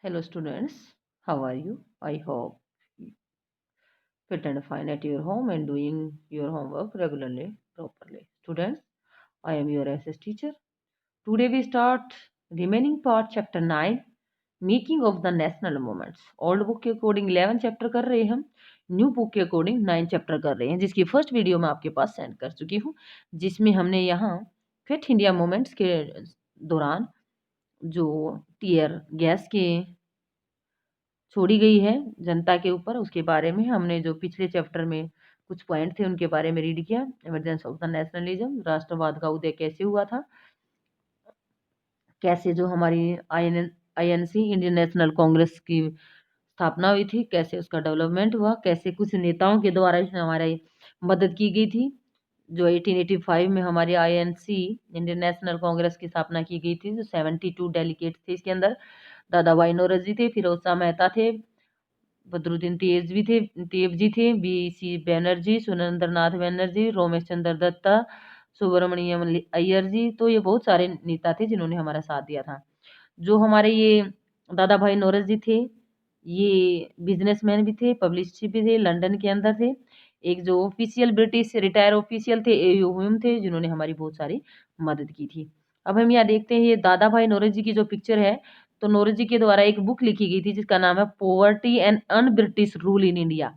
Hello students, how are you? I hope fit and fine at your home and doing your homework regularly, properly. Students, I am your SS teacher. Today we start remaining part chapter 9, Making of the National Movements. Old book के according 11 chapter कर रहे हैं हम, new book के according 9 chapter कर रहे हैं, जिसकी फर्स्ट वीडियो मैं आपके पास सेंड कर चुकी हूँ, जिसमें हमने यहाँ फिट इंडिया मूवमेंट्स के दौरान जो टीयर गैस के छोड़ी गई है जनता के ऊपर, उसके बारे में हमने जो पिछले चैप्टर में कुछ पॉइंट थे उनके बारे में रीड किया। इमरजेंस ऑफ द नेशनलिज्म, राष्ट्रवाद का उदय कैसे हुआ था, कैसे जो हमारी आईएनसी इंडियन नेशनल कांग्रेस की स्थापना हुई थी, कैसे उसका डेवलपमेंट हुआ, कैसे कुछ नेताओं के द्वारा इसमें हमारी मदद की गई थी। जो 1885 में हमारी आईएनसी इंडियन नेशनल कांग्रेस की स्थापना की गई थी, जो 72 डेलीगेट थे, इसके अंदर दादा भाई नौरोजी थे, फिरोज शाह मेहता थे, बदरुद्दीन तेब जी थे, BC बैनर्जी, सुरेंद्र नाथ बैनर्जी, रोमेश चंद्र दत्ता, सुब्रमण्यम अय्यर जी। तो ये बहुत सारे नेता थे जिन्होंने हमारा साथ दिया था। जो हमारे ये दादा भाई नौरोजी थे, ये बिजनेसमैन भी थे, पब्लिसिस्ट भी थे, लंदन के अंदर थे। एक जो ऑफिशियल ब्रिटिश रिटायर ऑफिशियल थे, AU हुम थे, जिन्होंने हमारी बहुत सारी मदद की थी। अब हम यहाँ देखते हैं ये दादा भाई नौरोजी की जो पिक्चर है, तो नौरोजी के द्वारा एक बुक लिखी गई थी जिसका नाम है poverty and un British rule in India,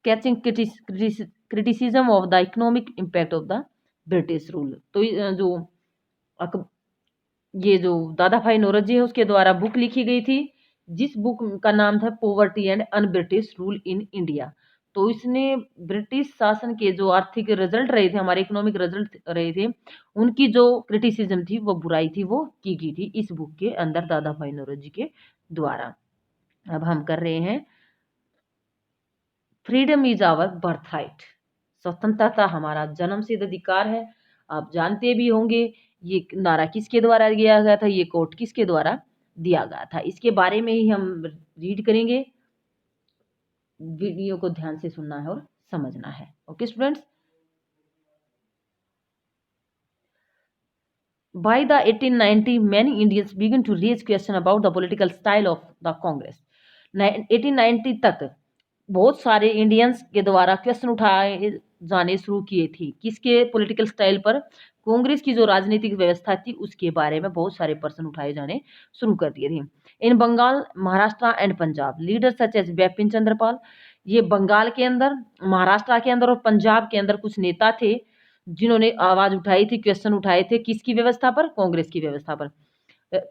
sketching criticism of the economic impact of the British rule. तो जो ये जो दादा भाई नौरोजी है उसके द्वारा बुक लिखी गई थी, जिस बुक का नाम था poverty and un British rule in India. तो इसने ब्रिटिश शासन के जो आर्थिक रिजल्ट रहे थे, हमारे इकोनॉमिक रिजल्ट रहे थे, उनकी जो क्रिटिसिज्म थी, वो बुराई थी, वो की गई थी इस बुक के अंदर दादा भाई नौरोजी के द्वारा। अब हम कर रहे हैं freedom is our birthright, स्वतंत्रता हमारा जन्मसिद्ध अधिकार है। आप जानते भी होंगे ये नारा किसके द्वारा दिया गया था, ये कोट किसके द्वारा दिया गया था, इसके बारे में ही हम रीड करेंगे। वीडियो को ध्यान से सुनना है और समझना है। Okay students, by the 1890 many Indians began to raise question about the political style of the Congress। 1890 तक बहुत सारे इंडियंस के द्वारा क्वेश्चन उठाए जाने शुरू किए थे, किसके पॉलिटिकल स्टाइल पर, कांग्रेस की जो राजनीतिक व्यवस्था थी उसके बारे में बहुत सारे प्रश्न उठाए जाने शुरू कर दिए थे। In Bengal, Maharashtra and Punjab leader such as Bipin Chandra Pal, ये बंगाल के अंदर, महाराष्ट्र के अंदर और पंजाब के अंदर कुछ नेता थे जिन्होंने आवाज उठाई थी, क्वेश्चन उठाए थे, किसकी व्यवस्था पर, कांग्रेस की व्यवस्था पर।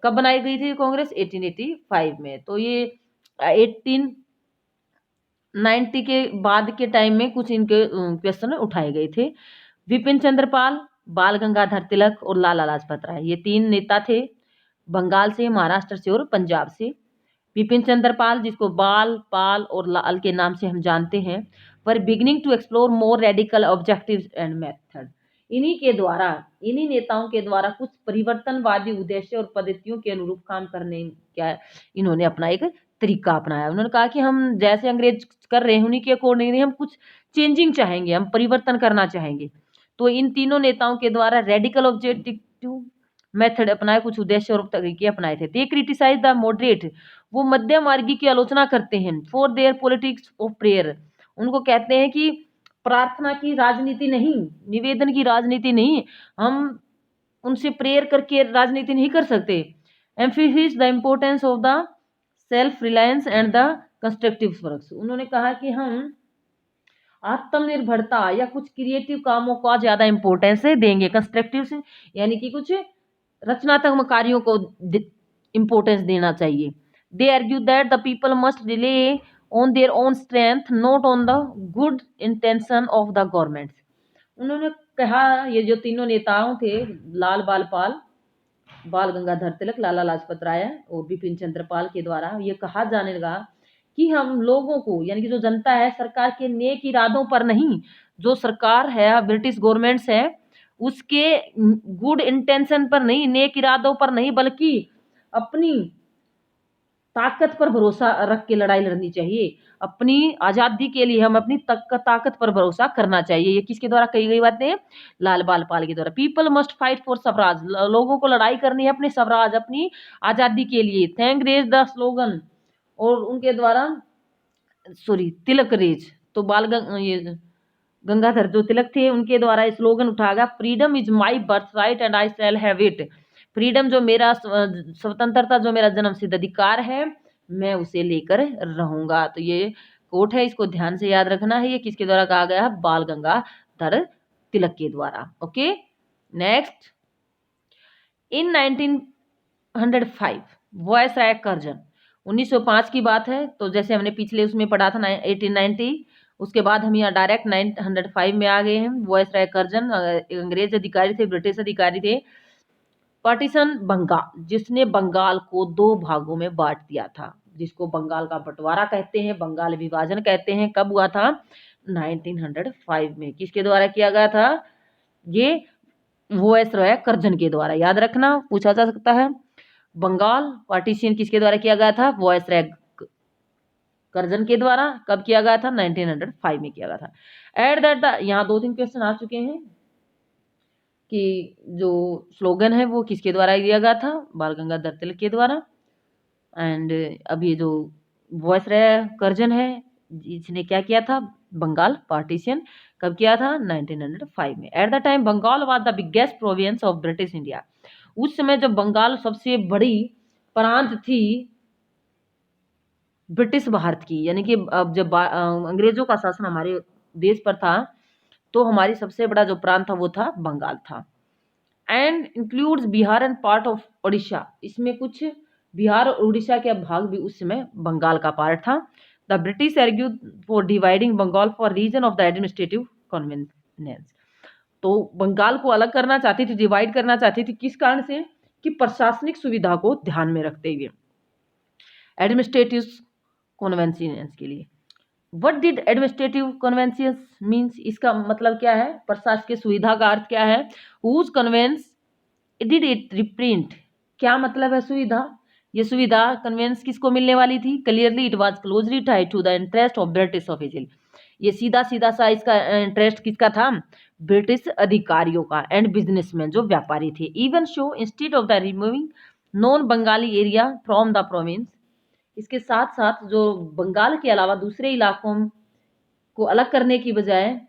कब बनाई गई थी कांग्रेस? 1885 में। तो ये 1890 के बाद के टाइम में कुछ इनके क्वेश्चन उठाए गए थे। विपिन चंद्र पाल, बाल गंगाधर तिलक और लाला लाजपत राय, ये 3 नेता थे, बंगाल से, महाराष्ट्र से और पंजाब से। विपिन चंद्र पाल, जिसको बाल, पाल और लाल के नाम से हम जानते हैं, पर beginning to explore more radical objectives and method, इन्हीं नेताओं के द्वारा कुछ परिवर्तनवादी उद्देश्य और पद्धतियों के अनुरूप काम करने का इन्होंने अपना एक तरीका अपनाया। उन्होंने कहा कि हम जैसे अंग्रेज कर रहे हैं उन्हीं के अकॉर्डिंग हम कुछ चेंजिंग चाहेंगे, हम परिवर्तन करना चाहेंगे। तो इन तीनों नेताओं के द्वारा रेडिकल ऑब्जेक्टिव मेथड अपनाए, कुछ उद्देश्य और तरीके अपनाए थे। दे क्रिटिसाइज द मॉडरेट, वो मध्यम मार्गी की आलोचना करते हैं। For their politics of prayer, उनको कहते हैं कि प्रार्थना की राजनीति नहीं, निवेदन की राजनीति नहीं, हम उनसे प्रेयर करके राजनीति नहीं कर सकते। Emphasis the importance of the self reliance and the constructive works, उन्होंने कहा कि हम आत्मनिर्भरता या कुछ क्रिएटिव कामों का ज्यादा इंपॉर्टेंस देंगे, कंस्ट्रक्टिव से यानी कि कुछ रचनात्मक कार्यों को इंपॉर्टेंस देना चाहिए। दे argue that the people must relay on their own strength, not on the good intention of the government. उन्होंने कहा, ये जो तीनों नेताओं थे, लाल बाल पाल, बाल गंगाधर तिलक, लाला लाजपत राय और बिपिन चंद्र पाल के द्वारा ये कहा जाने लगा कि हम लोगों को, यानी कि जो जनता है, सरकार के नेक इरादों पर नहीं, जो सरकार है, ब्रिटिश गवर्नमेंट्स है, उसके गुड इंटेंशन पर नहीं, नेक इरादों पर नहीं, बल्कि अपनी ताकत पर भरोसा रख के लड़ाई लड़नी चाहिए। अपनी आजादी के लिए हम अपनी ताकत पर भरोसा करना चाहिए। ये किसके द्वारा कही गई बातें? लाल बाल पाल के द्वारा। People must fight for Swaraj, लोगों को लड़ाई करनी है अपने स्वराज, अपनी आजादी के लिए। थैंक रेज द स्लोगन, और उनके द्वारा तिलक रेज, तो ये गंगाधर जो तिलक थे उनके द्वारा स्लोगन उठाया गया, freedom is my birth right and I shall have it. Freedom जो मेरा स्वतंत्रता जो मेरा जन्म सिद्ध अधिकार है, मैं उसे लेकर रहूंगा। तो ये कोट है, इसको ध्यान से याद रखना है। ये किसके द्वारा कहा गया है? बाल गंगाधर तिलक के द्वारा। ओके, नेक्स्ट, इन 1905 वॉयस राय कर्जन, 1905 की बात है। तो जैसे हमने पिछले उसमें पढ़ा था 1890, उसके बाद हम यहाँ डायरेक्ट 1905 में आ गए हैं। वॉयस राय कर्जन अंग्रेज अधिकारी थे, ब्रिटिश अधिकारी थे। पार्टीशन बंगाल, जिसने बंगाल को 2 भागों में बांट दिया था, जिसको बंगाल का बंटवारा कहते हैं, बंगाल विभाजन कहते हैं। कब हुआ था? 1905 में। किसके द्वारा किया गया था? ये वॉयस राय कर्जन के द्वारा। याद रखना, पूछा जा सकता है। बंगाल पार्टीशन किसके द्वारा किया गया था? वॉयस राय कर्जन के द्वारा। कब किया गया था? 1905 में किया गया था। एट दैट यहाँ 2-3 क्वेश्चन आ चुके हैं कि जो स्लोगन है वो किसके द्वारा दिया गया था? बाल गंगाधर तिलक के द्वारा। एंड अभी जो वॉयस राय कर्जन है, इसने क्या किया था? बंगाल पार्टीशन कब किया था? 1905 में। At the time Bengal was the biggest province of British India. उस समय जब बंगाल सबसे बड़ी प्रांत थी ब्रिटिश भारत की, यानी कि अब जब अंग्रेजों का शासन हमारे देश पर था, तो हमारी सबसे बड़ा जो प्रांत था वो था बंगाल था। And includes Bihar and part of Odisha, इसमें कुछ बिहार और उड़ीसा के भाग भी उस समय बंगाल का पार्ट था। The British argued for dividing Bengal for reason of the administrative convenience. तो बंगाल को अलग करना चाहती थी, डिवाइड करना चाहती थी, किस कारण से? कि प्रशासनिक सुविधा को ध्यान में रखते हुए, एडमिनिस्ट्रेटिव कन्वीनियंस के लिए। व्हाट डिड एडमिनिस्ट्रेटिव कन्वेंशियंस मीन्स, इसका मतलब क्या है? प्रशासकीय सुविधा का अर्थ क्या है? Whose convenience did it represent, क्या मतलब है सुविधा? ये सुविधा कन्वेंस किसको मिलने वाली थी? Clearly it was closely tied to the interest of British official. ये सीधा सीधा सा इसका इंटरेस्ट किसका था? ब्रिटिश अधिकारियों का एंड बिजनेसमैन जो व्यापारी थे। Even show instead of the removing non Bengali area from the province, इसके साथ साथ जो बंगाल के अलावा दूसरे इलाकों को अलग करने की बजाय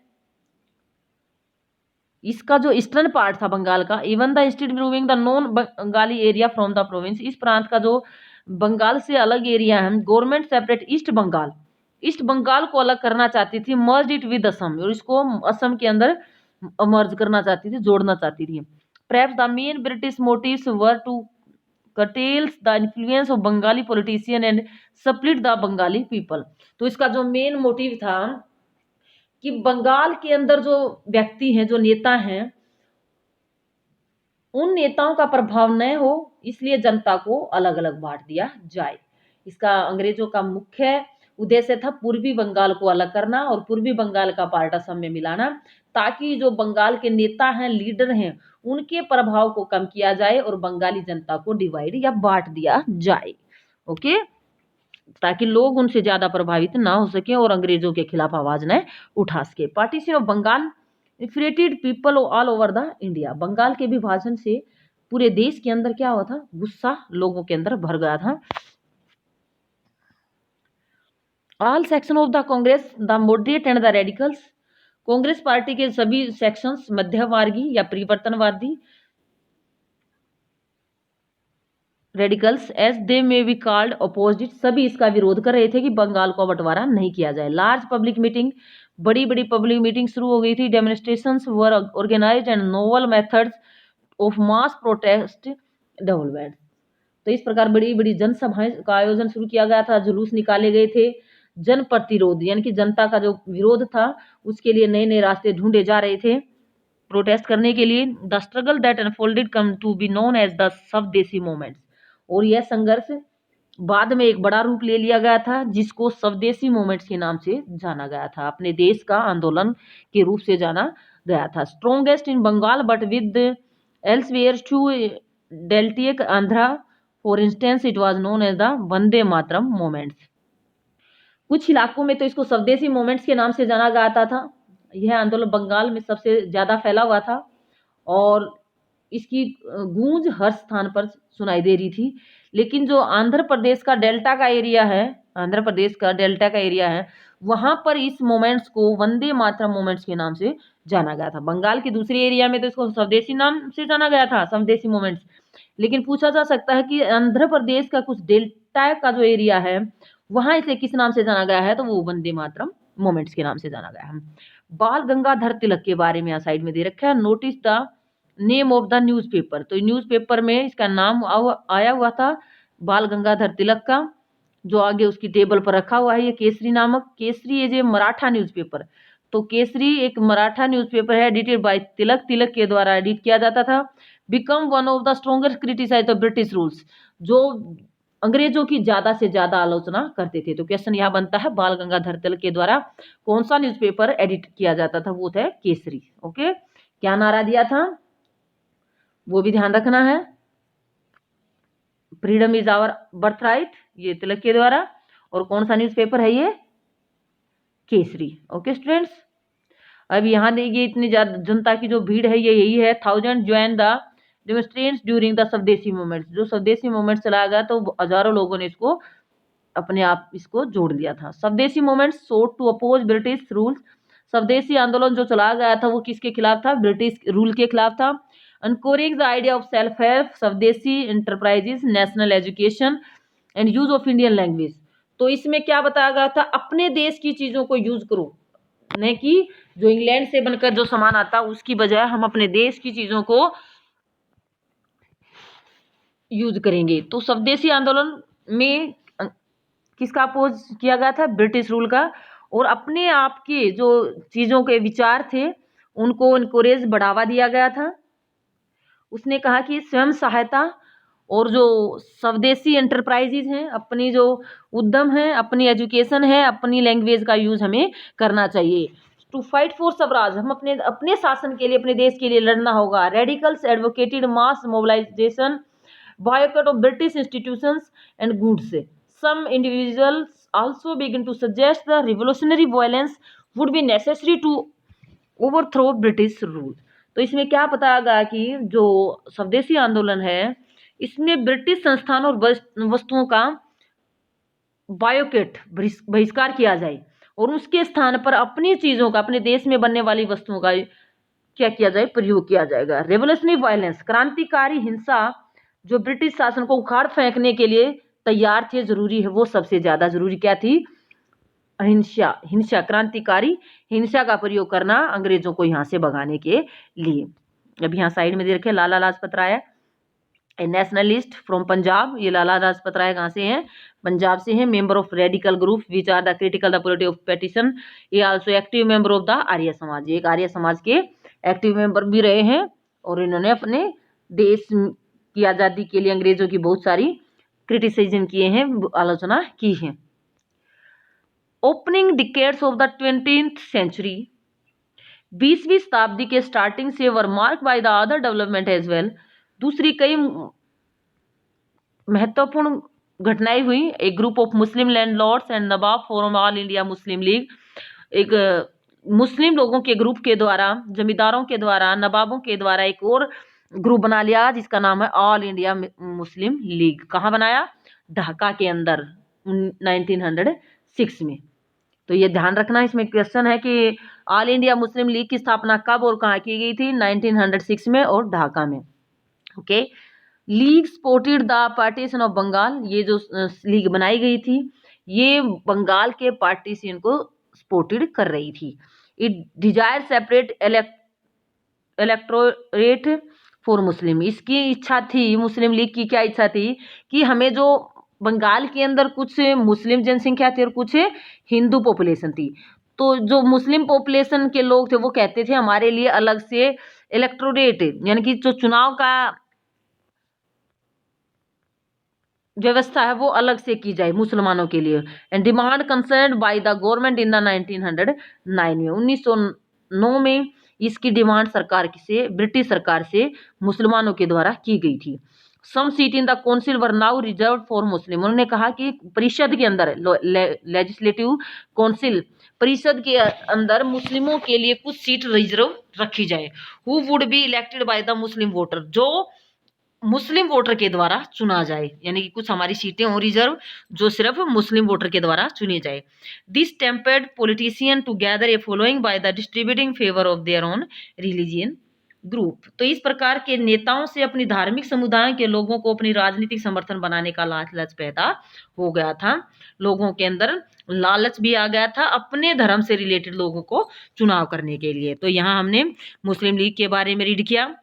इसका जो ईस्टर्न पार्ट था बंगाल का, even the instead removing the non Bengali area from the province, इस प्रांत का जो बंगाल से अलग एरिया है, गवर्नमेंट सेपरेट ईस्ट बंगाल को अलग करना चाहती थी, मर्ज इट विद असम, और इसको असम के अंदर मर्ज करना चाहती थी, जोड़ना चाहती थी। Perhaps the main British motives were to curtails the influence of Bengali politician and split the Bengali people। तो इसका जो मेन मोटिव था कि बंगाल के अंदर जो व्यक्ति हैं, जो नेता हैं, उन नेताओं का प्रभाव न हो, इसलिए जनता को अलग अलग बांट दिया जाए। इसका अंग्रेजों का मुख्य उद्देश्य था पूर्वी बंगाल को अलग करना और पूर्वी बंगाल का पार्ट असम में मिलाना, ताकि जो बंगाल के नेता हैं, लीडर हैं, उनके प्रभाव को कम किया जाए और बंगाली जनता को डिवाइड या बांट दिया जाए। ओके, ताकि लोग उनसे ज्यादा प्रभावित ना हो सके और अंग्रेजों के खिलाफ आवाज न उठा सके। Partition of Bengal infuriated people all over the India, Bengal के विभाजन से पूरे देश के अंदर क्या हुआ था? गुस्सा लोगों के अंदर भर गया था। All section of the Congress, the moderate and the radicals, Congress party के सभी सेक्शंस, मध्यवर्गी या परिवर्तनवादी, radicals as they may be called opposed it, सभी इसका विरोध कर रहे थे कि बंगाल को बंटवारा नहीं किया जाए। लार्ज पब्लिक मीटिंग, बड़ी बड़ी पब्लिक मीटिंग शुरू हो गई थी। Demonstrations were organised and novel methods of mass protest development, तो इस प्रकार बड़ी बड़ी जनसभाएं का आयोजन शुरू किया गया था, जुलूस निकाले गए थे। जन प्रतिरोध यानी कि जनता का जो विरोध था उसके लिए नए नए रास्ते ढूंढे जा रहे थे प्रोटेस्ट करने के लिए। The struggle that unfolded come to be known as the Swadeshi movements, और यह संघर्ष बाद में एक बड़ा रूप ले लिया गया था जिसको स्वदेशी मूवमेंट्स के नाम से जाना गया था, अपने देश का आंदोलन के रूप से जाना गया था। Strongest in Bengal but with elsewhere to deltaic Andhra for instance it was known as the Vande Mataram moments. कुछ इलाकों में तो इसको स्वदेशी मोमेंट्स के नाम से जाना जाता था। यह आंदोलन बंगाल में सबसे ज्यादा फैला हुआ था और इसकी गूंज हर स्थान पर सुनाई दे रही थी। लेकिन जो आंध्र प्रदेश का डेल्टा का एरिया है, आंध्र प्रदेश का डेल्टा का एरिया है, वहां पर इस मोमेंट्स को वंदे मातरम मोमेंट्स के नाम से जाना गया था। बंगाल के दूसरे एरिया में तो इसको स्वदेशी नाम से जाना गया था, स्वदेशी मोमेंट्स। लेकिन पूछा जा सकता है कि आंध्र प्रदेश का कुछ डेल्टा का जो एरिया है वहां इसे किस नाम से जाना गया है, तो वो वंदे मातरम मोमेंट्स के नाम से जाना गया है। बाल गंगाधर तिलक के बारे में यहाँ साइड में दे रखा है, notice the name of the newspaper. तो न्यूज़पेपर में इसका नाम आया हुआ था बाल गंगाधर तिलक का, जो आगे उसकी टेबल पर रखा हुआ है। ये केसरी नामक, केसरी ये जो मराठा न्यूज़पेपर, तो केसरी एक मराठा न्यूज़पेपर है, एडिटेड बाय तिलक, तिलक के द्वारा एडिट किया जाता था। Become one of the strongest criticise the British rules, जो अंग्रेजों की ज्यादा से ज्यादा आलोचना करते थे। तो क्वेश्चन यहाँ बनता है बाल गंगाधर तिलक के द्वारा कौन सा न्यूज़पेपर एडिट किया जाता था, वो था केसरी। ओके, क्या नारा दिया था वो भी ध्यान रखना है। Freedom is our birthright, ये तिलक के द्वारा। और कौन सा न्यूज़पेपर है ये, केसरी। ओके स्टूडेंट्स, अब यहाँ देखिए इतनी ज्यादा जनता की जो भीड़ है ये यही है। 1000 ज्वाइन द डेमोन्स्ट्रेंट्स ड्यूरिंग द स्वदेशी मूवमेंट। जो स्वदेशी मूवमेंट चलाया गया तो हजारों लोगों ने इसको अपने आप इसको जोड़ लिया था। Swadeshi movement sought to oppose British rules. Swadeshi आंदोलन जो चलाया गया था वो किसके खिलाफ था, ब्रिटिश रूल के खिलाफ था। Encouraging the idea of self help, swadeshi enterprises, national education and use of Indian language. तो इसमें क्या बताया गया था, अपने देश की चीजों को यूज करो, न कि जो इंग्लैंड से बनकर जो सामान आता उसकी बजाय हम अपने देश की चीजों को यूज करेंगे। तो स्वदेशी आंदोलन में किसका अपोज किया गया था, ब्रिटिश रूल का। और अपने आप के जो चीजों के विचार थे उनको इनकरेज बढ़ावा दिया गया था। उसने कहा कि स्वयं सहायता और जो स्वदेशी एंटरप्राइजेज हैं, अपनी जो उद्यम है, अपनी एजुकेशन है, अपनी लैंग्वेज का यूज हमें करना चाहिए। टू फाइट फॉर स्वराज, हम अपने शासन के लिए, अपने देश के लिए लड़ना होगा। Radicals advocated mass mobilisation, boycott of British institutions and goods. Some individuals also begin to suggest the revolutionary violence would be necessary to overthrow British rule. तो इसमें क्या बताया गया कि जो स्वदेशी आंदोलन है इसमें ब्रिटिश संस्थान और वस्तुओं का बायोकेट बहिष्कार किया जाए और उसके स्थान पर अपनी चीजों का, अपने देश में बनने वाली वस्तुओं का क्या किया जाए, प्रयोग किया जाएगा। रेवोल्यूशनरी वायलेंस, क्रांतिकारी हिंसा जो ब्रिटिश शासन को उखाड़ फेंकने के लिए तैयार थे, जरूरी है, वो सबसे ज्यादा जरूरी क्या थी, अहिंसा, हिंसा, क्रांतिकारी हिंसा का प्रयोग करना अंग्रेजों को यहाँ से भगाने के लिए। अब यहाँ साइड में दे रखे लाला लाजपत राय, ए नेशनलिस्ट फ्रॉम पंजाब। ये लाला लाजपत राय कहाँ से हैं, पंजाब से हैं। Member of radical group which are the critical the polity of petition. ये also active member of the Arya Samaj, एक आर्य समाज के एक्टिव मेंबर भी रहे हैं और इन्होंने अपने देश की आजादी के लिए अंग्रेजों की बहुत सारी क्रिटिसिज्म किए हैं, आलोचना की है। Opening decades of the 20th century, 20वीं शताब्दी के स्टार्टिंग से were marked by the other development as well. दूसरी कई महत्वपूर्ण घटनाएं हुई। एक group of Muslim landlords and nawab formed All India Muslim League, एक मुस्लिम लोगों के ग्रुप के द्वारा, जमींदारों के द्वारा, नवाबों के द्वारा एक और ग्रुप बना लिया जिसका नाम है ऑल इंडिया मुस्लिम लीग। कहाँ बनाया, ढाका के अंदर 1906 में। तो ये ध्यान रखना, इसमें क्वेश्चन है कि ऑल इंडिया मुस्लिम लीग की स्थापना कब और कहाँ की गई थी, 1906 में और ढाका में। Okay, league supported the partition of Bengal. ये जो लीग बनाई गई थी ये बंगाल के पार्टीशन को सपोर्टेड कर रही थी। It desire separate electorate for Muslim. इसकी इच्छा थी, मुस्लिम लीग की क्या इच्छा थी कि हमें जो बंगाल के अंदर कुछ मुस्लिम जनसंख्या थी और कुछ हिंदू पॉपुलेशन थी, तो जो मुस्लिम पॉपुलेशन के लोग थे वो कहते थे हमारे लिए अलग से इलेक्टोरेट यानी कि जो चुनाव का व्यवस्था है वो अलग से की जाए मुसलमानों के लिए। And demand concern by the government in the 1909 में, 1909 में इसकी डिमांड सरकार से, ब्रिटिश सरकार से मुसलमानों के द्वारा की गई थी। Some seat in the council were now reserve for Muslim. उन्होंने कहा कि परिषद के अंदर, लेजिस्लेटिव काउंसिल, परिषद के अंदर मुस्लिमों के लिए कुछ सीट रिजर्व रखी जाए। Who would be elected by the Muslim voter, जो मुस्लिम वोटर के द्वारा चुना जाए, यानी कि कुछ हमारी सीटें हो रिजर्व जो सिर्फ मुस्लिम वोटर के द्वारा चुनी जाए। This tempered politician to gather a following by the distributing favour of their own religion group. तो इस प्रकार के नेताओं से अपनी धार्मिक समुदाय के लोगों को अपनी राजनीतिक समर्थन बनाने का लालच पैदा हो गया था। लोगों के अंदर लालच भी आ गया था अपने धर्म से रिलेटेड लोगों को चुनाव करने के लिए। तो यहाँ हमने मुस्लिम लीग के बारे में रीड किया।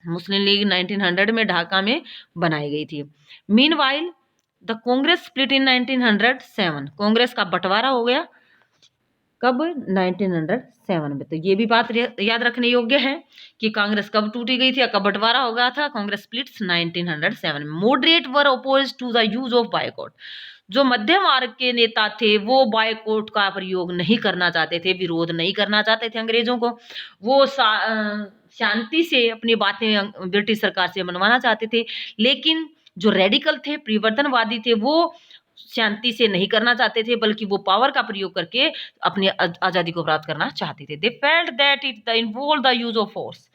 मुस्लिम लीग 1900 में ढाका में बनाई गई थी। Meanwhile the Congress split in 1907। Congress का बंटवारा हो गया कब? 1907 में। तो ये भी बात याद रखने योग्य है कि कांग्रेस कब टूटी गई थी या कब बंटवारा हो गया था। कांग्रेस स्प्लिट्स 1907 में। Moderate were oppose to the use of boycott. जो मध्य मार्ग के नेता थे वो बायकॉट का प्रयोग नहीं करना चाहते थे, विरोध नहीं करना चाहते थे अंग्रेजों को। वो शांति से अपनी बातें ब्रिटिश सरकार से मनवाना चाहते थे। लेकिन जो रेडिकल थे, परिवर्तनवादी थे, वो शांति से नहीं करना चाहते थे, बल्कि वो पावर का प्रयोग करके अपनी आजादी को प्राप्त करना चाहते थे। They felt that it involve the use of force.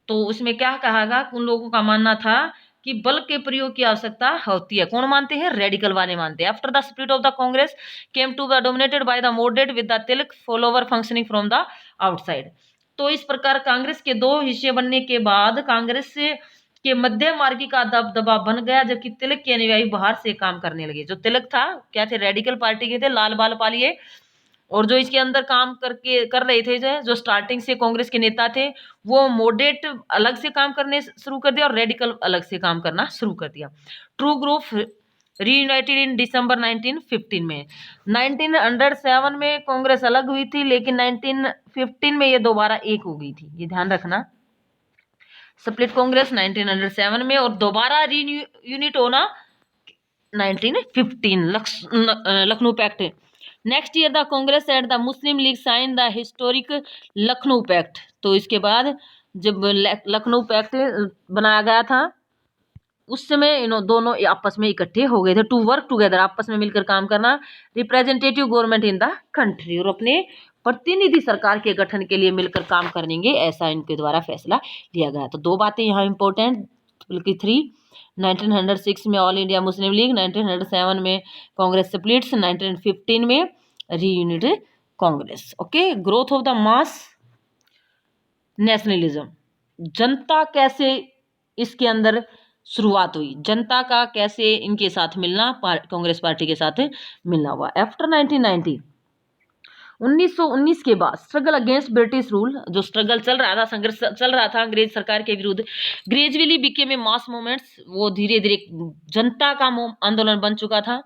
तो उसमें क्या कहा गया? उन लोगों का मानना था कि बल के प्रयोग की आवश्यकता होती है। कौन मानते हैं? रेडिकल वाले मानते हैं। After the split of the Congress came to the dominated by the moderate with the Tilak follower functioning from the outside. तो इस प्रकार कांग्रेस के दो हिस्से बनने के बाद कांग्रेस के मध्य मार्गी का दबदबा बन गया, जबकि तिलक के अनुयायी बाहर से काम करने लगे। जो तिलक था क्या थे? रेडिकल पार्टी के थे, लाल बाल पालिए। और जो इसके अंदर काम कर रहे थे, जो स्टार्टिंग से कांग्रेस के नेता थे, वो मॉडरेट अलग से काम करने शुरू कर दिया और रेडिकल अलग से काम करना शुरू कर दिया। ट्रू ग्रुप रीयूनाइटेड इन दिसंबर 1915 में। 1907 में कांग्रेस अलग हुई थी, लेकिन 1915 में ये दोबारा एक हो गई थी, ये ध्यान रखना। स्प्लिट कांग्रेस 1907 में और दोबारा रीयूनिट होना 1915 Lucknow pact. Next year the Congress and the Muslim League sign the historic Lucknow pact. तो इसके बाद जब लखनऊ पैक्ट बनाया गया था, उस समय इन दोनों आपस में इकट्ठे हो गए थे। टू वर्क टुगेदर, आपस में मिलकर काम करना। Representative government in the country, और अपने प्रतिनिधि सरकार के गठन के लिए मिलकर काम करेंगे, ऐसा इनके द्वारा फैसला लिया गया। तो दो बातें यहाँ इंपॉर्टेंट, बल्कि 3। 1906 में ऑल इंडिया मुस्लिम लीग, 1907 में कांग्रेस स्प्लिट्स, 1915 में reunite Congress. Okay. Growth of the mass nationalism. जनता कैसे इसके अंदर शुरुआत हुई, जनता का कैसे इनके साथ मिलना, कांग्रेस पार्टी के साथ मिलना हुआ। आफ्टर 1990 1919 के बाद स्ट्रगल अगेंस्ट ब्रिटिश रूल, जो स्ट्रगल चल रहा था, संघर्ष चल रहा था अंग्रेज सरकार के विरुद्ध, gradually became a mass movements. वो धीरे धीरे जनता का आंदोलन बन चुका था।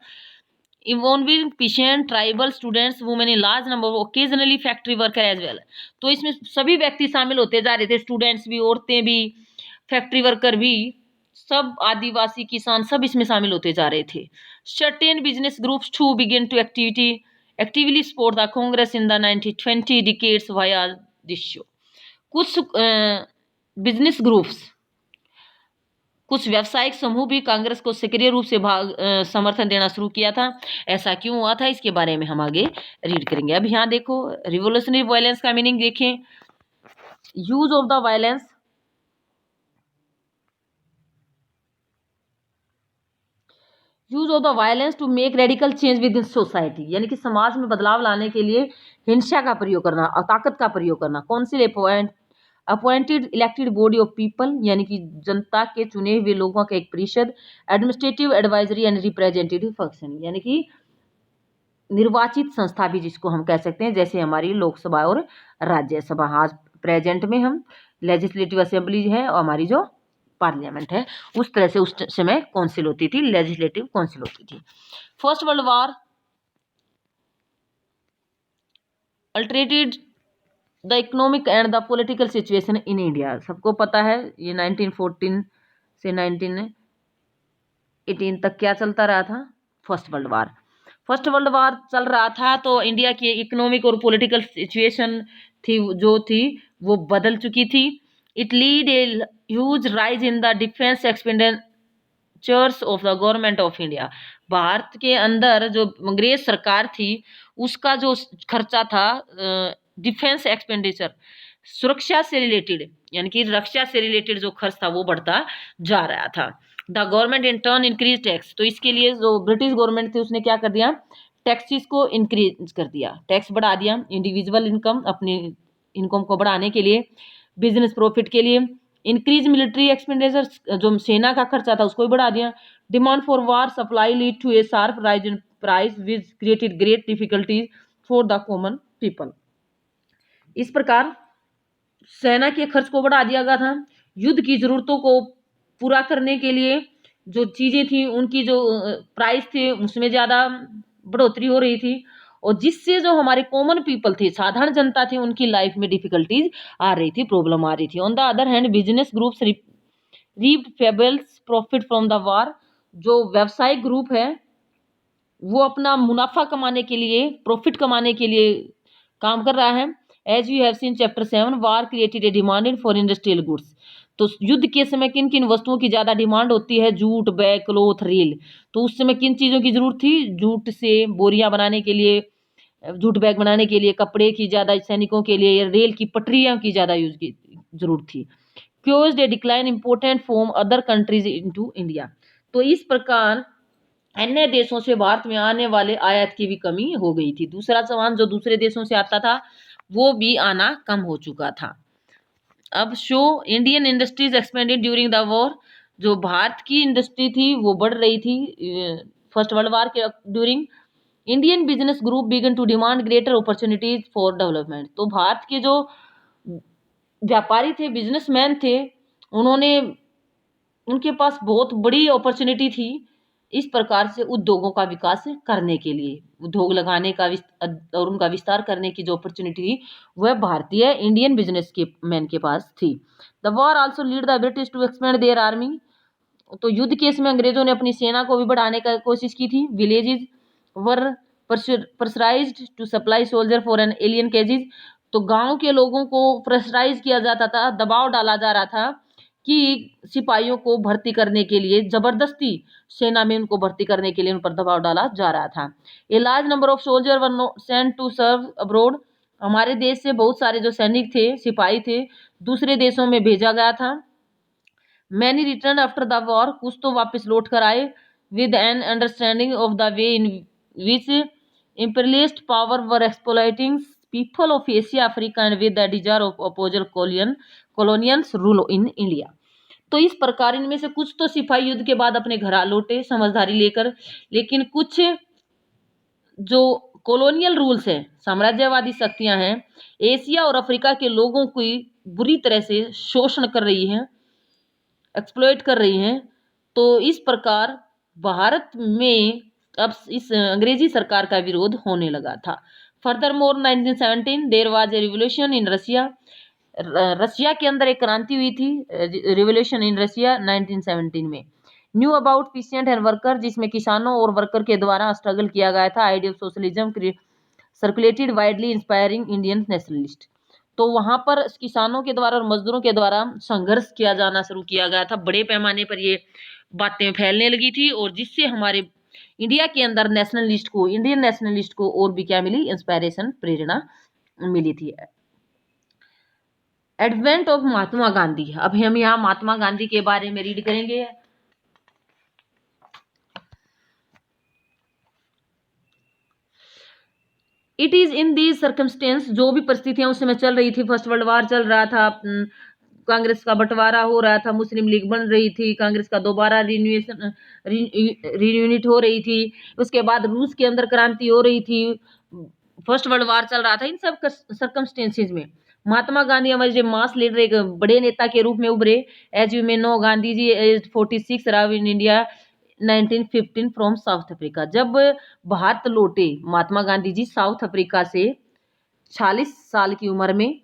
Involving peasant, tribal, students, women in large number, occasionally factory worker as well. तो इसमें सभी व्यक्ति शामिल होते जा रहे थे, स्टूडेंट्स भी, औरतें भी, फैक्ट्री वर्कर भी, सब आदिवासी, किसान, सब इसमें शामिल होते जा रहे थे। Certain business groups to begin to actively support the Congress in the 1920 decades via this show. कुछ बिजनेस ग्रुप्स, कुछ व्यावसायिक समूह भी कांग्रेस को सक्रिय रूप से समर्थन देना शुरू किया था। ऐसा क्यों हुआ था, इसके बारे में हम आगे रीड करेंगे। अब यहाँ देखो, रिवोल्यूशनरी वायलेंस का मीनिंग देखें। Use of the violence, use of the violence to make radical change within society, यानी कि समाज में बदलाव लाने के लिए हिंसा का प्रयोग करना और ताकत का प्रयोग करना। Council appointed elected body of people, यानी कि जनता के चुने हुए लोगों का एक परिषद। Administrative, advisory and representative function, यानी कि निर्वाचित संस्था भी जिसको हम कह सकते हैं, जैसे हमारी लोकसभा और राज्यसभा। आज प्रेजेंट में हम लेजिस्लेटिव असेंबली है और हमारी जो पार्लियामेंट है, उस तरह से उस समय काउंसिल होती थी, लेजिस्लेटिव काउंसिल होती थी। First world war altered the economic and the political situation in India. सबको पता है ये 1914 से 1918 तक क्या चलता रहा था, first world war. First world war चल रहा था तो इंडिया की इकोनॉमिक और पॉलिटिकल सिचुएशन थी जो थी वो बदल चुकी थी। It lead a huge rise in the defense expenditures of the government of India. Bharat के अंदर जो अंग्रेज सरकार थी उसका जो खर्चा था डिफेंस एक्सपेंडिचर, सुरक्षा से रिलेटेड यानी कि रक्षा से रिलेटेड जो खर्च था वो बढ़ता जा रहा था। The government in turn increase tax, तो इसके लिए जो ब्रिटिश गवर्नमेंट थी उसने क्या कर दिया, टैक्सेस को इंक्रीज कर दिया, टैक्स बढ़ा दिया। इंडिविजुअल इनकम, अपनी इनकम को बढ़ाने के लिए, बिजनेस प्रॉफिट के लिए। इंक्रीज मिलिट्री एक्सपेंडिचर, जो सेना का खर्चा था उसको भी बढ़ा दिया। Demand for war supply lead to a sharp rise in price which created great difficulties for the common people. इस प्रकार सेना के खर्च को बढ़ा दिया गया था। युद्ध की जरूरतों को पूरा करने के लिए जो चीजें थी उनकी जो प्राइस थे उसमें ज्यादा बढ़ोतरी हो रही थी, और जिससे जो हमारे कॉमन पीपल थे, साधारण जनता थी, उनकी लाइफ में डिफिकल्टीज आ रही थी, प्रॉब्लम आ रही थी। On the other hand business groups reaped fabulous profit from the war, जो व्यवसायिक ग्रुप है वो अपना मुनाफा कमाने के लिए, प्रॉफिट कमाने के लिए काम कर रहा है। As you have seen chapter 7, war created a demand for industrial goods. तो युद्ध के समय किन किन वस्तुओं की ज्यादा डिमांड होती है, जूट, बैग, क्लोथ, रेल। तो उस समय किन चीजों की जरूरत थी, जूट से बोरियां बनाने के लिए, जूट बैग बनाने के लिए, कपड़े की ज्यादा सैनिकों के लिए, रेल की पटरियां की ज्यादा यूज की जरूरत थी। Chaos A decline important from other countries into India. तो इस प्रकार अन्य देशों से भारत में आने वाले आयात की भी कमी हो गई थी। दूसरा सामान जो दूसरे देशों से आता था वो भी आना कम हो चुका था। अब show Indian industries expanded during the war, जो भारत की इंडस्ट्री थी वो बढ़ रही थी फर्स्ट वर्ल्ड वॉर के during. Indian business group began to demand greater opportunities for development. तो भारत के जो व्यापारी थे, बिजनेसमैन थे, उन्होंने, उनके पास बहुत बड़ी अपॉर्चुनिटी थी इस प्रकार से उद्योगों का विकास करने के लिए, उद्योग लगाने का और उनका विस्तार करने की जो अपॉर्चुनिटी थी वह भारतीय इंडियन बिजनेस के मैन के पास थी। The war also lead the British to expand their army. तो युद्ध के समय अंग्रेजों ने अपनी सेना को भी बढ़ाने का कोशिश की थी। Villages were pressurised to supply soldier for an alien causes. तो गांव के लोगों को प्रेशराइज किया जाता था, दबाव डाला जा रहा था कि सिपाहियों को भर्ती करने के लिए, जबरदस्ती सेना में उनको भर्ती करने के लिए उन पर दबाव डाला जा रहा था। A large number of soldier were sent to serve abroad. हमारे देश से बहुत सारे जो सैनिक थे, सिपाही थे, दूसरे देशों में भेजा गया था। Many return after the war, कुछ तो वापस लौट कर आए, with an understanding of the way in which imperialist power were exploiting people of Asia, Africa and with the desire of opposing colonials rule in India। तो इस प्रकार इनमें से कुछ तो सिपाही युद्ध के बाद अपने घर आ लौटे समझदारी लेकर, लेकिन कुछ जो कॉलोनियल रूल्स हैं, साम्राज्यवादी शक्तियां हैं, एशिया और अफ्रीका के लोगों की बुरी तरह से शोषण कर रही हैं, एक्सप्लॉइट कर रही हैं। तो इस प्रकार भारत में अब इस अंग्रेजी सरकार का विरोध होने लगा था। Further more 1917 there was a revolution in Russia. Russia के अंदर एक क्रांति हुई थी, रिवोल्यूशन इन रशिया 1917 में। Knew about pheasant and worker, जिसमें किसानों और वर्कर के द्वारा स्ट्रगल किया गया था। Idea of socialism circulated widely inspiring Indian nationalist. तो वहां पर किसानों के द्वारा और मजदूरों के द्वारा संघर्ष किया जाना शुरू किया गया था, बड़े पैमाने पर ये बातें फैलने लगी थी, और जिससे हमारे इंडिया के अंदर नेशनलिस्ट को, इंडियन नेशनलिस्ट को और भी क्या मिली, इंस्पायरेशन, प्रेरणा मिली थी। Advent of Mahatma Gandhi. अब हम यहाँ महात्मा गांधी के बारे में रीड करेंगे। It is in these circumstance, जो भी परिस्थितियां उस समय चल रही थी, फर्स्ट वर्ल्ड वॉर चल रहा था, कांग्रेस का बंटवारा हो रहा था, मुस्लिम लीग बन रही थी, कांग्रेस का दोबारा रियूनिट हो रही थी, उसके बाद रूस के अंदर क्रांति हो रही थी, फर्स्ट वर्ल्ड वॉर चल रहा था। इन सब सर्कमस्टेंसेज में महात्मा गांधी हमारे जो मास लीडर, एक बड़े नेता के रूप में उभरे। As you may know, Gandhi ji as 46 राव in India 1915 from South Africa. जब भारत लौटे महात्मा गांधी जी साउथ अफ्रीका से 46 साल की उम्र में।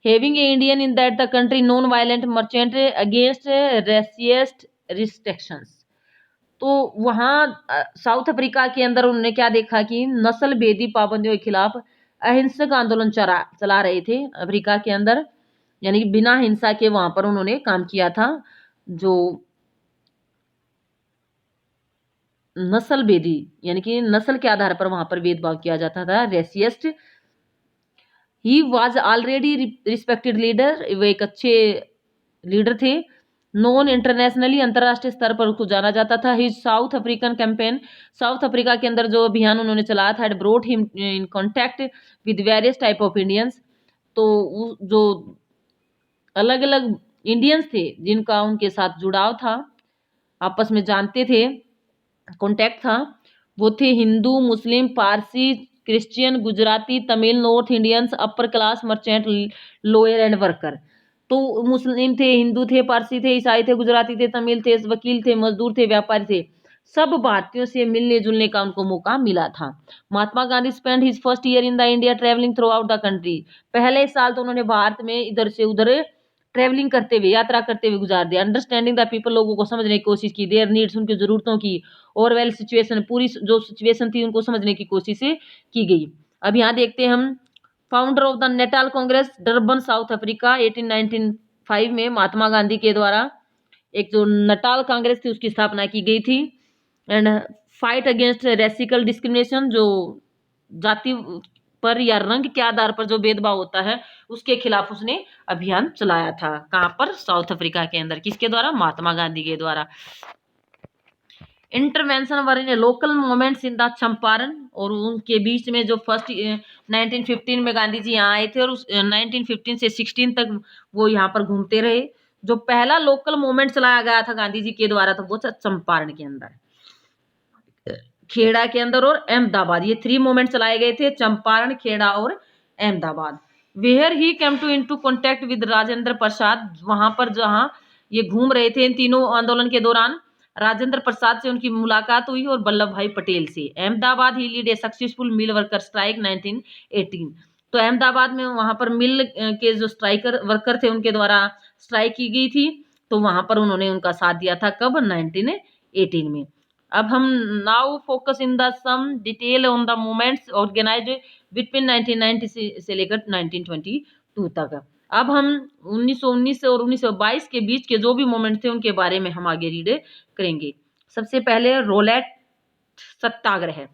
Having a Indian in that the country non-violent merchant against racist restrictions। तो वहाँ साउथ अफ्रीका के अंदर उन्होंने क्या देखा कि नस्ल भेदी पाबंदियों के खिलाफ अहिंसक आंदोलन चला रहे थे अफ्रीका के अंदर। यानी कि बिना हिंसा के वहां पर उन्होंने काम किया था। जो नस्ल भेदी, यानी कि नस्ल के आधार पर वहां पर भेदभाव किया जाता था, racist. He was already respected leader, वो एक अच्छे लीडर थे। नॉन इंटरनेशनली, अंतर्राष्ट्रीय स्तर पर उसको जाना जाता था। His south African campaign, south Africa के अंदर जो अभियान उन्होंने चलाया था, brought him in contact with various type of Indians. तो जो अलग अलग इंडियंस थे जिनका उनके साथ जुड़ाव था, आपस में जानते थे, कॉन्टैक्ट था, वो थे Hindu, Muslim, Parsi, Christian, Gujarati, Tamil, north Indians, upper class, merchant, lower and worker. तो मुस्लिम थे, हिंदू थे, पारसी थे, ईसाई थे, गुजराती थे, तमिल थे, वकील थे, मजदूर थे, व्यापारी थे, सब भारतीयों से मिलने जुलने का उनको मौका मिला था। Mahatma Gandhi spend his first year in the India travelling throughout the country. पहले साल तो उन्होंने भारत में इधर से उधर ट्रेवलिंग करते हुए, यात्रा करते हुए गुजार दिया। अंडरस्टैंडिंग द पीपल, लोगों को समझने की कोशिश की, देयर नीड्स, उनकी जरूरतों की, और वेल सिचुएशन, पूरी जो सिचुएशन थी उनको समझने की कोशिश की गई। अब यहाँ देखते हैं हम, founder of the Natal Congress, Durban, south Africa, 1895 में महात्मा गांधी के द्वारा एक जो नटाल कांग्रेस थी उसकी स्थापना की गई थी। एंड फाइट अगेंस्ट रेसिकल डिस्क्रिमिनेशन, जो जाति पर या रंग के आधार पर जो भेदभाव होता है उसके खिलाफ उसने अभियान चलाया था। कहाँ पर? साउथ अफ्रीका के अंदर। किसके द्वारा? महात्मा गांधी के द्वारा। Intervention were in local moments in the Champaran, और उनके बीच में जो फर्स्ट 1915 में गांधी जी यहाँ आए थे और उस 1915 से 16 तक वो यहाँ पर घूमते रहे। जो पहला लोकल मूवमेंट चलाया गया था गांधी जी के द्वारा, तो वो था चंपारण के अंदर, खेड़ा के अंदर और अहमदाबाद। ये 3 मूवमेंट चलाए गए थे, चंपारण, खेड़ा और Ahmedabad. Where he came to into contact with Rajendra Prasad, वहां पर जहां ये घूम रहे थे इन तीनों आंदोलन के दौरान, राजेंद्र प्रसाद से उनकी मुलाकात हुई और वल्लभ भाई पटेल से। Ahmedabad he lead a successful mill worker strike 1918। तो अहमदाबाद में वहां पर मिल के जो स्ट्राइकर वर्कर थे उनके द्वारा स्ट्राइक की गई थी, तो वहां पर उन्होंने उनका साथ दिया था। कब? 1918 में। अब हम now focus in the some detail on the movements organised between 1990 से लेकर 1922 तक। अब हम 1919 और 1922 के बीच के जो भी मोमेंट थे उनके बारे में हम आगे रीड करेंगे। सबसे पहले रोलेट सत्याग्रह।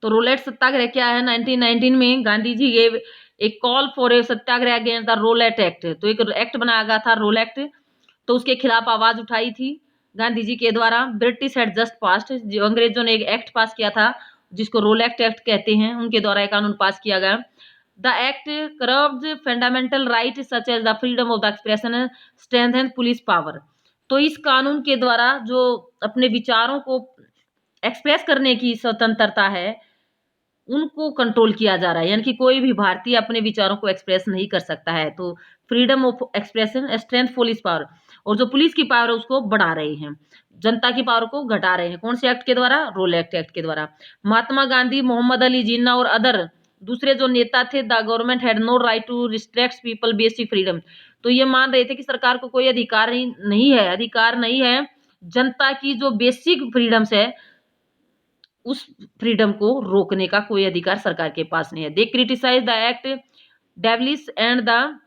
तो रोलेट सत्याग्रह क्या है? 1919 में गांधी जी गेव एक call for a satyagraha against the Rowlatt act. तो एक एक्ट बनाया गया था रोल एक्ट, तो उसके खिलाफ आवाज उठाई थी गांधी जी के द्वारा। ब्रिटिश हैड जस्ट पास्ड, जो अंग्रेजों ने एक एक्ट पास किया था जिसको रोल एक्ट कहते हैं, उनके द्वारा एक कानून पास किया गया। The act curbs fundamental right such as the freedom of the expression, strengthen police power. तो इस कानून के द्वारा जो अपने विचारों को एक्सप्रेस करने की स्वतंत्रता है उनको कंट्रोल किया जा रहा है, यानी कि कोई भी भारतीय अपने विचारों को एक्सप्रेस नहीं कर सकता है। तो freedom of expression, strength police power, और जो पुलिस की पावर है उसको बढ़ा रहे हैं, जनता की पावर को घटा रहे हैं। कौन से एक्ट के द्वारा? रोल एक्ट के द्वारा। महात्मा गांधी, मोहम्मद अली जिन्ना और अदर दूसरे जो नेता थे, the government had no right to restrict people basic freedom. तो ये मान रहे थे कि सरकार को कोई अधिकार नहीं है जनता की जो बेसिक फ्रीडम्स है उस फ्रीडम को रोकने का कोई अधिकार सरकार के पास नहीं है। They criticise the act devilish and the,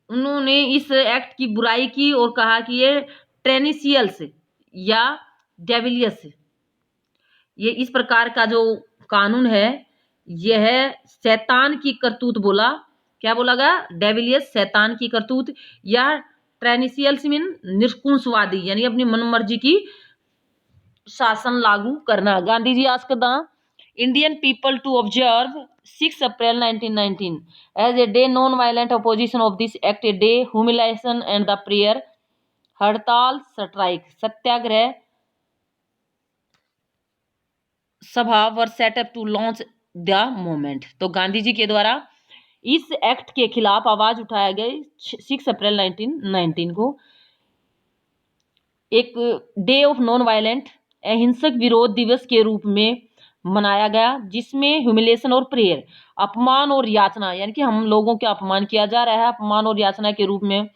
उन्होंने इस एक्ट की बुराई की और कहा कि ये ट्रेनिशियल्स या डेविलियस, ये इस प्रकार का जो कानून है यह शैतान की करतूत बोला। क्या बोला गया? डेविलियस, शैतान की करतूत, या ट्रेनिशियल्स मीन निष्कुंशवादी, यानी अपनी मनमर्जी की शासन लागू करना। Gandhi ji asked the Indian people to observe 6 April 1919 as a day non violent opposition of this act, a day humiliation and the prayer. Hartal, strike, satyagraha Sabha were set up to launch the movement. तो गांधी जी के द्वारा इस एक्ट के खिलाफ आवाज उठाया गया 6 अप्रैल 1919 को, एक डे ऑफ नॉन वायलेंट, अहिंसक विरोध दिवस के रूप में मनाया गया, जिसमें ह्यूमिलेशन और प्रेयर, अपमान और याचना, यानी कि हम लोगों का अपमान किया जा रहा है, अपमान और याचना के रूप में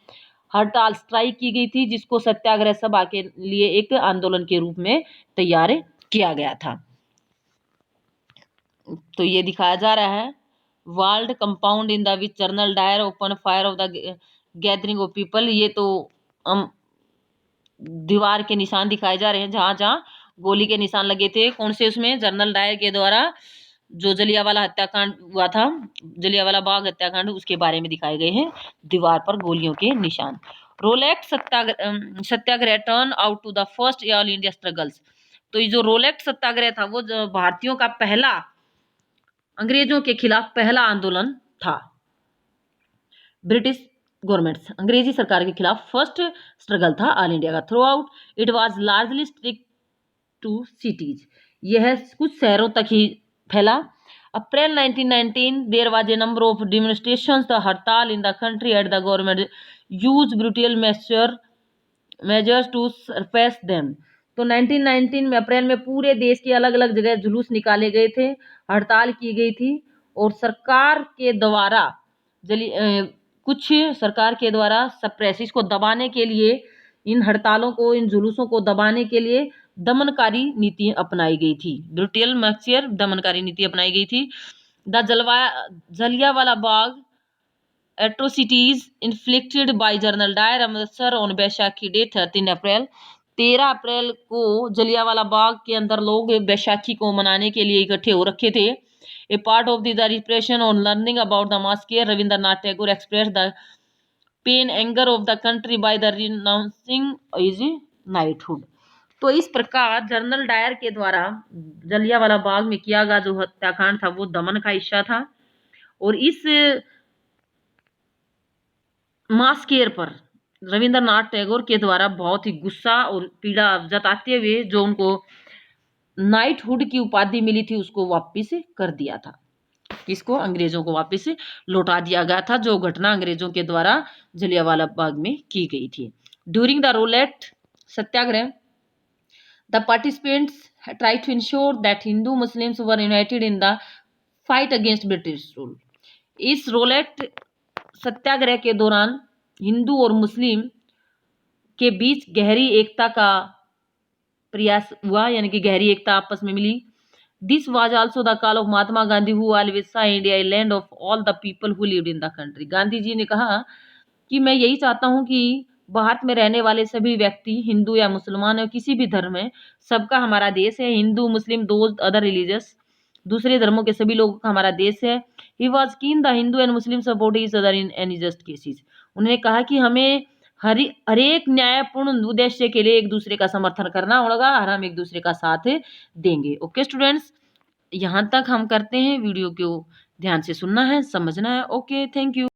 हड़ताल, स्ट्राइक की गई थी, जिसको सत्याग्रह सभा के लिए एक आंदोलन के रूप में तैयार किया गया था। तो ये दिखाया जा रहा है walled compound in the which General Dyer opened fire of the gathering of people। ये तो दीवार के निशान दिखाए जा रहे हैं जहां जहां गोली के निशान लगे थे। कौन से उसमें? जनरल डायर के द्वारा जो जलियांवाला हत्याकांड हुआ था, जलियांवाला बाग हत्याकांड, उसके बारे में दिखाए गए हैं दीवार पर गोलियों के निशान। Rowlatt satyagraha turn out to the first all India struggles. तो ये जो रोलेक्ट सत्याग्रह था वो भारतीयों का पहला, अंग्रेजों के खिलाफ पहला आंदोलन था। ब्रिटिश गवर्नमेंट, अंग्रेजी सरकार के खिलाफ फर्स्ट स्ट्रगल था ऑल इंडिया का। Throughout it was largely strict to cities, यह कुछ शहरों तक ही फैला। April 1919 there was a number of demonstrations the hartal in the country at the government use brutal measures to surface them. तो 1919 में अप्रैल में पूरे देश के अलग अलग जगह जुलूस निकाले गए थे, हड़ताल की गई थी और सरकार के द्वारा कुछ सरकार के द्वारा सप्रेसिस को दबाने के लिए, इन हड़तालों को, इन जुलूसों को दबाने के लिए दमनकारी नीति अपनाई गई थी। ब्रूटल मेजर, दमनकारी नीति अपनाई गई थी। The Jallianwala Bagh atrocities inflicted by General Dyer Amritsar on Baisakhi day 13 April. 13 अप्रैल को जलियांवाला बाग के अंदर लोग बैसाखी को मनाने के लिए इकट्ठे हो रखे थे। A part of the repression on learning about the massacre, Rabindranath Tagore express the pain anger of the country by the renouncing is knighthood. तो इस प्रकार जनरल डायर के द्वारा जलियांवाला बाग में किया गया जो हत्याकांड था वो दमन का हिस्सा था। और इस मास्केयर पर रविंद्रनाथ टैगोर के द्वारा बहुत ही गुस्सा और पीड़ा जताते हुए जो उनको नाइटहुड की उपाधि मिली थी उसको वापस कर दिया था। किसको? अंग्रेजों को वापस लौटा दिया गया था, जो घटना अंग्रेजों के द्वारा जलियांवाला बाग में की गई थी। During the Rowlatt satyagraha the participants try to ensure that Hindu Muslims were united in the fight against British rule. इस रोलेट सत्याग्रह के दौरान हिंदू और मुस्लिम के बीच गहरी एकता का प्रयास हुआ, यानी कि गहरी एकता आपस में मिली। This was also the call of Mahatma Gandhi who always saw India a land of all the people who lived in the country. Gandhi ji ने कहा कि मैं यही चाहता हूं कि भारत में रहने वाले सभी व्यक्ति, हिंदू या मुसलमान या किसी भी धर्म है, सबका हमारा देश है। हिंदू, मुस्लिम, दोज अदर रिलीजियस, दूसरे धर्मों के सभी लोगों का हमारा देश है। ही वॉज कीन the Hindu and Muslim support each other in any just cases. उन्होंने कहा कि हमें हर एक न्यायपूर्ण उद्देश्य के लिए एक दूसरे का समर्थन करना होगा और हम एक दूसरे का साथ देंगे। ओके स्टूडेंट्स, यहाँ तक हम करते हैं। वीडियो को ध्यान से सुनना है, समझना है। Okay, thank you.